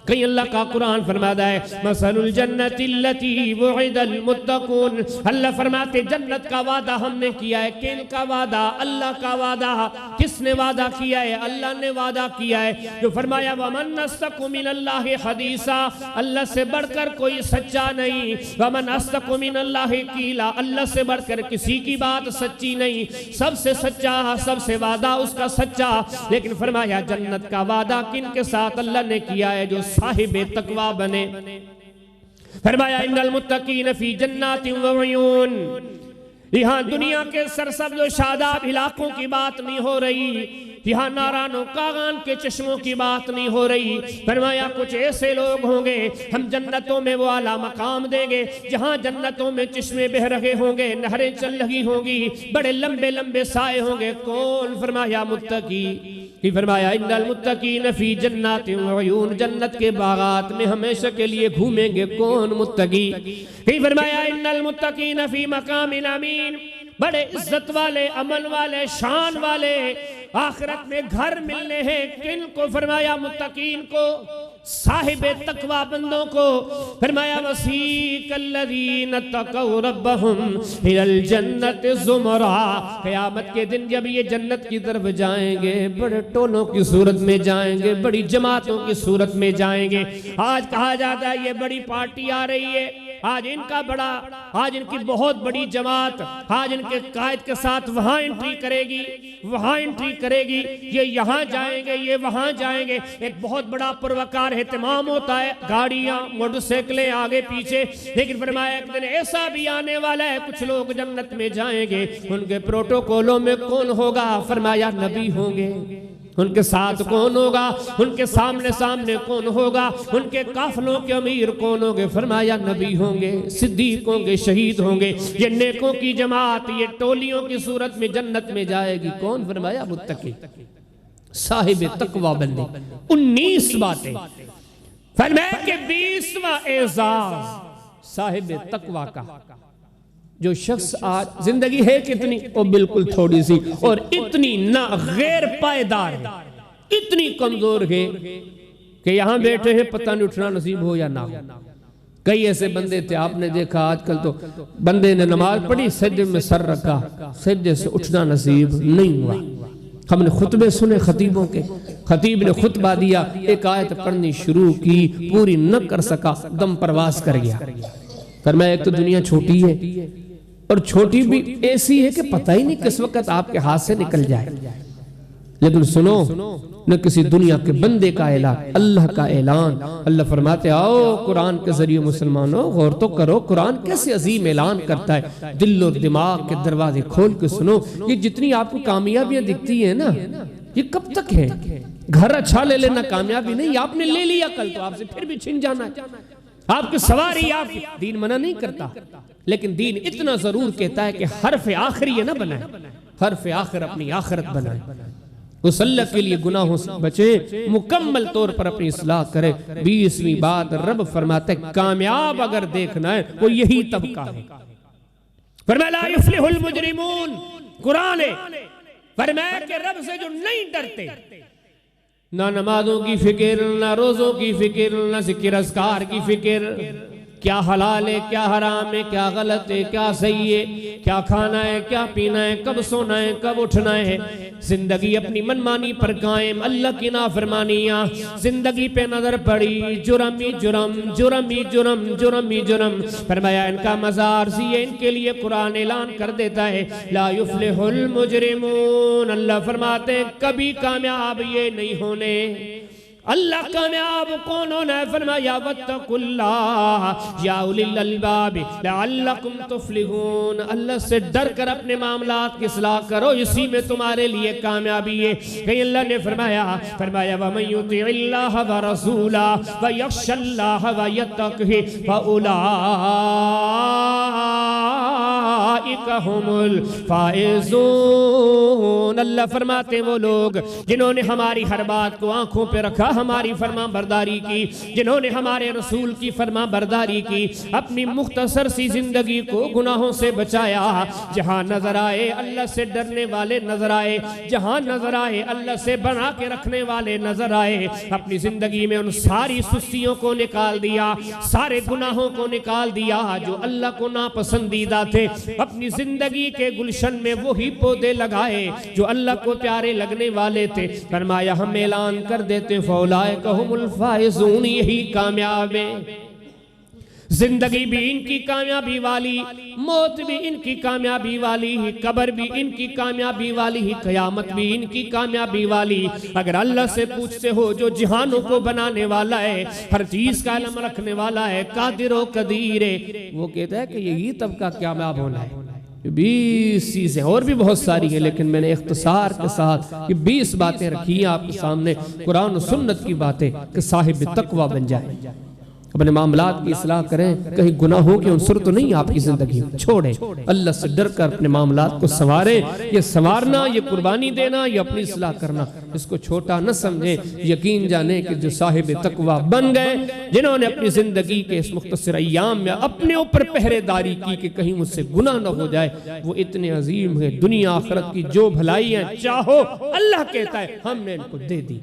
کہیں اللہ کا قرآن فرماتا ہے مثل الجنت التی وعد المتقون. اللہ فرماتے جنت کا وعدہ ہم نے کیا ہے. کن کا وعدہ؟ اللہ کا وعدہ. کس نے وعدہ کیا ہے؟ اللہ نے وعدہ کیا ہے. جو فرمایا ومن اصدق من اللہ حدیثا، اللہ سے بڑھ کر کوئی سچا نہیں. ومن اصدق من اللہ قیلا، اللہ سے بڑھ کر کسی کی بات سچی نہیں. سب سے سچا، سب سے وعدہ اس کا سچا. لیکن فرمایا جنت کا وعدہ کن کے ساتھ اللہ نے کیا ہے؟ جو صاحب تقوی بنے. فرمایا ان المتقین فی جنات وعیون. یہاں دنیا کے سرسبز و شاداب علاقوں کی بات نہیں ہو رہی، یہاں ناران و کاغان کے چشموں کی بات نہیں ہو رہی. فرمایا کچھ ایسے لوگ ہوں گے ہم جنتوں میں وہ اعلیٰ مقام دیں گے جہاں جنتوں میں چشمے بہ رہے ہوں گے، نہریں چل رہی ہوں گی، بڑے لمبے لمبے سائے ہوں گے. کون؟ فرمایا متقی. فرمایا ان المتقین فی جنات وعیون، جنت کے باغات میں ہمیشہ کے لیے گھومیں گے. کون؟ متقی. فرمایا ان المتقین فی مقام امین، بڑے عزت والے، عمل والے، شان والے، آخرت میں گھر ملنے ہیں. کن کو؟ فرمایا متقین کو، صاحب تقوی بندوں کو. فرمایا وسیق الذین اتقوا ربهم الى الجنت زمرا. قیامت کے دن جب یہ جنت کی طرف جائیں گے بڑے ٹولوں کی صورت میں جائیں گے، بڑی جماعتوں کی صورت میں جائیں گے. آج کہا جاتا ہے یہ بڑی پارٹی آ رہی ہے، آج ان کی بہت بڑی جماعت آج ان کے قائد کے ساتھ وہاں انٹری کرے گی، وہاں انٹری کرے گی، یہ یہاں جائیں گے، یہ وہاں جائیں گے. ایک بہت بڑا پروکار اہتمام ہوتا ہے، گاڑیاں، موٹر سائیکلیں آگے پیچھے. لیکن فرمایا ایک دن ایسا بھی آنے والا ہے کچھ لوگ جنت میں جائیں گے، ان کے پروٹوکولوں میں کون ہوگا؟ فرمایا نبی ہوں گے. ان کے ساتھ کون ہوگا؟ ان کے سامنے کون ہوگا؟ ان کے قافلوں کے امیر کون ہوں گے؟ فرمایا نبی ہوں گے، صدیق ہوں گے، شہید ہوں گے. یہ نیکوں کی جماعت یہ ٹولیوں کی صورت میں جنت میں جائے گی. کون؟ فرمایا متقی، صاحب تقوی بندے. 19 باتیں. فرمایا کہ 20واں اعزاز صاحب تقوی کا. جو شخص آج زندگی ہے کتنی؟ وہ بالکل تھوڑی سی، اور اتنی نہ غیر پائیدار ہے، اتنی کمزور ہے کہ یہاں بیٹھے ہیں پتہ نہیں اٹھنا نصیب ہو یا نہ ہو. کئی ایسے بندے تھے آپ نے دیکھا آج کل تو بندے نے نماز پڑھی سجدے میں سر رکھا، سجدے سے اٹھنا نصیب نہیں ہوا. ہم نے خطبے سنے خطیبوں کے، خطیب نے خطبہ دیا، ایک آیت پڑھنی شروع کی، پوری نہ کر سکا، دم پرواز کر گیا. فرمایا ایک تو دنیا چھوٹی ہے، اور چھوٹی بھی ایسی ہے کہ پتہ ہی نہیں کس وقت آپ کے ہاتھ سے نکل جائے. لیکن سنو نہ کسی دنیا کے بندے کا اعلان، اللہ کا اعلان. اللہ فرماتے آؤ قرآن کے ذریعے مسلمانوں غور تو کرو قرآن کیسے عظیم اعلان کرتا ہے. دل و دماغ کے دروازے کھول کے سنو. یہ جتنی آپ کو کامیابیاں دکھتی ہیں نا یہ کب تک ہے؟ گھر اچھا لے لینا کامیابی نہیں، آپ نے لے لیا کل تو آپ سے پھر بھی چھن جانا ہے. آپ کی سواری، آپ دین منع نہیں کرتا، لیکن دین اتنا ضرور کہتا ہے کہ حرف آخر یہ نہ بنائے، حرف آخر اپنی آخرت بنائے. اس اللہ کے لیے گناہوں سے بچے، مکمل طور پر اپنی اصلاح کرے. 20ویں بات رب فرماتا ہے کامیاب اگر دیکھنا ہے وہ یہی طبقہ ہے. فرمایا لا یفلح المجرمون. قرآن ہے فرمایا کہ رب سے جو نہیں ڈرتے نہ نمازوں کی فکر، نہ روزوں کی فکر، نہ ذکر اذکار کی فکر، کیا حلال ہے کیا حرام ہے، کیا غلط ہے کیا صحیح ہے، کیا کھانا ہے کیا پینا ہے، کب سونا ہے کب اٹھنا ہے، زندگی اپنی منمانی پر قائم، اللہ کی نافرمانیاں، زندگی پہ نظر پڑی، جرم ہی جرم، جرم ہی جرم، جرم ہی جرم۔ فرمایا ان کا مزار سی ہے، ان کے لیے قرآن اعلان کر دیتا ہے لا یفلح المجرمون، اللہ فرماتے ہیں کبھی کامیاب یہ نہیں ہونے۔ اللہ کامیاب کون ہونا ہے؟ فرمایا واتقوا اللہ یا اولی الالباب لعلکم تفلحون، اللہ سے ڈر کر اپنے معاملات کی اصلاح کرو، اسی میں تمہارے لیے کامیابی ہے۔ کہیں اللہ نے فرمایا وَمَن يُطِعِ اللَّهَ وَرَسُولَهُ وَيَخْشَ اللَّهَ وَيَتَّقْهِ فَأُولَٰئِكَ هُمُ الْفَائِزُونَ۔ اللہ فرماتے ہیں وہ لوگ جنہوں نے ہماری ہر بات کو آنکھوں پہ رکھا، ہماری فرما برداری کی، جنہوں نے ہمارے رسول کی فرما برداری کی، اپنی مختصر سی زندگی کو گناہوں سے بچایا، جہاں نظر آئے اللہ سے ڈرنے والے نظر آئے، جہاں نظر آئے اللہ سے بنا کے رکھنے والے نظر آئے، اپنی زندگی میں ان ساری سستیوں کو نکال دیا، سارے گناہوں کو نکال دیا جو اللہ کو ناپسندیدہ تھے، اپنی زندگی کے گلشن میں وہی پودے لگائے جو اللہ کو پیارے لگنے والے تھے۔ فرمایا ہم اعلان کر دیتے فَأُولَٰئِكَ هُمُ الْفَائِزُونَ، یہی کامیاب ہے۔ زندگی بھی ان کی کامیابی والی، موت بھی ان کی کامیابی والی، قبر بھی ان کی کامیابی والی، قیامت بھی ان کی کامیابی والی۔ اگر اللہ سے پوچھتے ہو جو جہانوں کو بنانے والا ہے، ہر چیز کا علم رکھنے والا ہے، قادر و قدیر ہے، وہ کہتا ہے کہ یہی طبقہ کامیاب ہونا ہے۔ 20 چیزیں اور بھی بہت ساری ہیں، لیکن میں نے اختصار کے ساتھ یہ 20 باتیں رکھی ہیں آپ کے سامنے، قرآن و سنت کی باتیں کہ صاحب تقوی بن جائیں، اپنے معاملات کی اصلاح کریں، کہیں گناہوں کے عنصر تو نہیں آپ کی زندگی میں، چھوڑیں، اللہ سے ڈر کر اپنے معاملات کو سنواریں۔ یہ سنوارنا، یہ قربانی دینا، یہ اپنی اصلاح کرنا، اس کو چھوٹا نہ سمجھیں، یقین جانیں کہ جو صاحب تقوی بن گئے، جنہوں نے اپنی زندگی کے اس مختصر ایام میں اپنے اوپر پہرے داری کی کہ کہیں مجھ سے گناہ نہ ہو جائے، وہ اتنے عظیم ہیں۔ دنیا آخرت کی جو بھلائی ہیں چاہو، اللہ کہتا ہے ہم نے ان کو دے دی۔